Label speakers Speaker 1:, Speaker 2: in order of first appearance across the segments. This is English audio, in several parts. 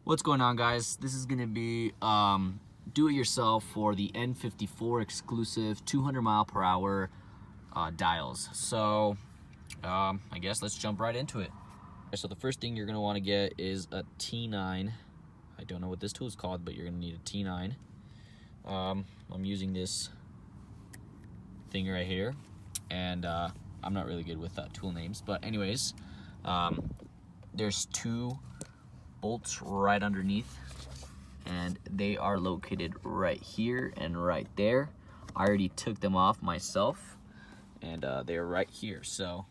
Speaker 1: What's going on, guys? This is gonna be do-it-yourself for the N54 Exclusive 200 mile per hour dials. So I guess let's jump right into it. So the first thing you're gonna want to get is a T9. I don't know what this tool is called, but you're gonna need a T9. I'm using this thing right here, and I'm not really good with tool names, but anyways, there's two bolts right underneath, and they are located right here and right there. I already took them off myself, and they're right here. So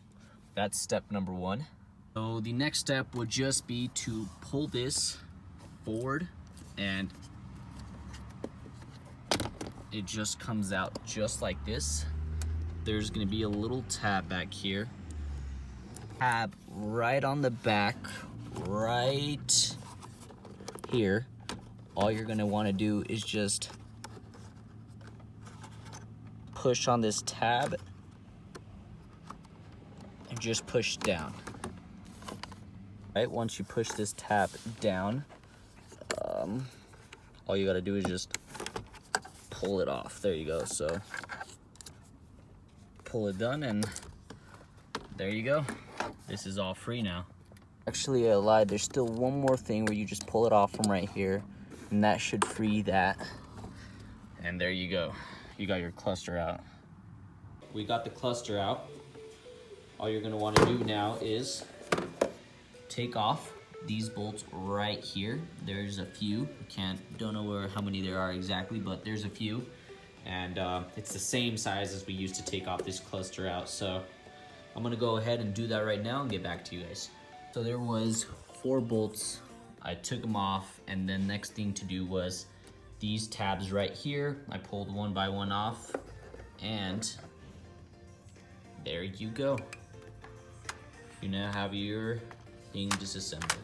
Speaker 1: that's step number one. So the next step would just be to pull this forward, and it just comes out just like this. There's gonna be a little tab back here, tab right on the back, right here. All you're gonna want to do is just push on this tab and just push down. Right, once you push this tab down, all you gotta do is just pull it off. There you go. So pull it done, and there you go. This is all free now. Actually, I lied. There's still one more thing where you just pull it off from right here, and that should free that. And there you go. You got your cluster out. We got the cluster out. All you're gonna wanna do now is take off these bolts right here. There's a few. Don't know how many there are exactly, but there's a few. And it's the same size as we used to take off this cluster out. So I'm gonna go ahead and do that right now and get back to you guys. So there was 4 bolts. I took them off, and then next thing to do was these tabs right here. I pulled one by one off, and there you go. You now have your thing disassembled.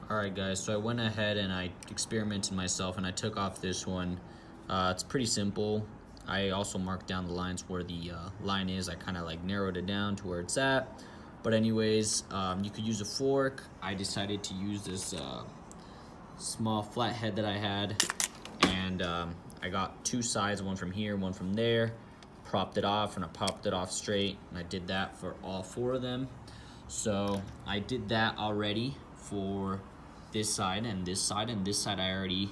Speaker 1: All right, guys, so I went ahead and I experimented myself, and I took off this one. It's pretty simple. I also marked down the lines where the line is. I kind of like narrowed it down to where it's at. But anyways, you could use a fork. I decided to use this small flathead that I had, and I got 2 sides, one from here, one from there, propped it off, and I popped it off straight, and I did that for all 4 of them. So I did that already for this side and this side, and this side I already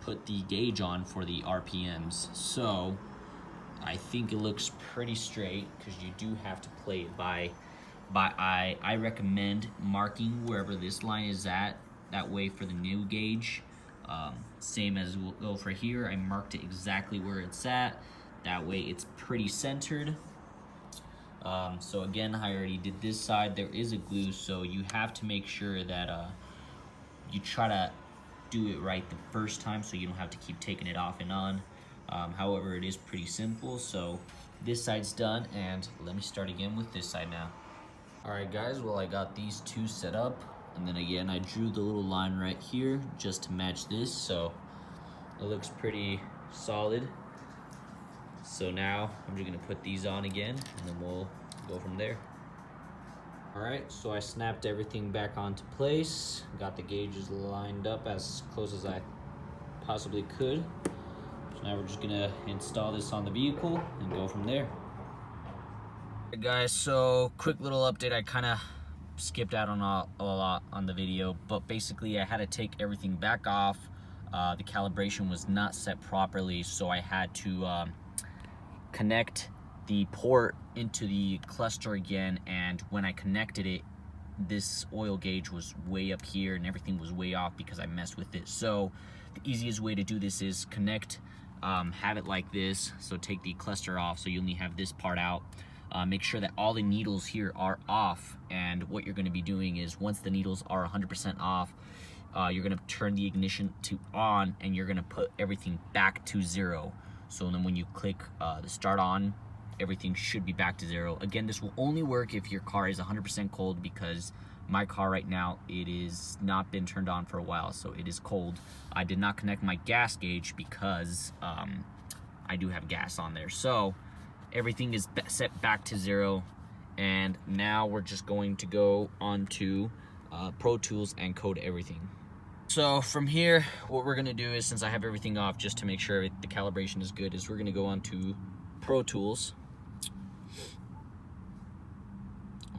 Speaker 1: put the gauge on for the RPMs. So I think it looks pretty straight, because you do have to play it by eye. I recommend marking wherever this line is at. That way for the new gauge, same as we'll go for here, I marked it exactly where it's at. That way it's pretty centered. So again, I already did this side. There is a glue, so you have to make sure that you try to do it right the first time, so you don't have to keep taking it off and on. However, it is pretty simple. So this side's done, and let me start again with this side now. All right, guys, well, I got these 2 set up, and then again I drew the little line right here just to match this, so it looks pretty solid. So now I'm just gonna put these on again, and then we'll go from there. All right, so I snapped everything back onto place, got the gauges lined up as close as I possibly could. So now we're just gonna install this on the vehicle and go from there. Hey guys, so quick little update. I kind of skipped out on a lot on the video, but basically I had to take everything back off. The calibration was not set properly, so I had to connect the port into the cluster again, and when I connected it, this oil gauge was way up here and everything was way off because I messed with it. So the easiest way to do this is connect, have it like this. So take the cluster off, so you only have this part out. Make sure that all the needles here are off, and what you're going to be doing is, once the needles are 100% off, you're going to turn the ignition to on, and you're going to put everything back to 0. So then when you click the start on, everything should be back to 0. Again, this will only work if your car is 100% cold, because my car right now, it is not been turned on for a while, so it is cold. I did not connect my gas gauge because I do have gas on there. So everything is set back to 0, And now we're just going to go onto Pro Tools and code everything. So from here, what we're gonna do is, since I have everything off just to make sure the calibration is good, is we're gonna go onto Pro Tools.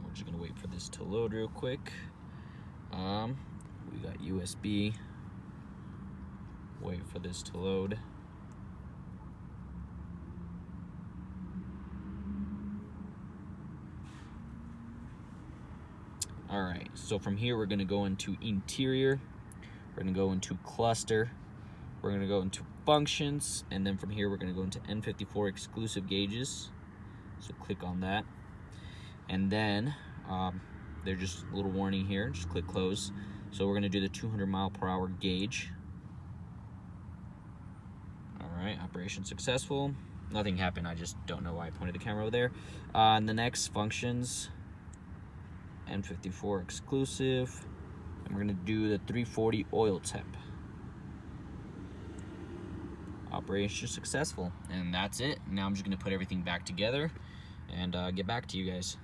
Speaker 1: We're just gonna wait for this to load real quick. We got USB. Wait for this to load. Alright, so from here we're going to go into interior, we're going to go into cluster, we're going to go into functions, and then from here we're going to go into N54 exclusive gauges. So click on that. And then there's just a little warning here, just click close. So we're going to do the 200 mile/hour gauge. Alright, operation successful. Nothing happened, I just don't know why I pointed the camera over there. And the next functions, N54 exclusive, and we're gonna do the 340 oil temp. Operation successful, and that's it. Now I'm just gonna put everything back together and get back to you guys.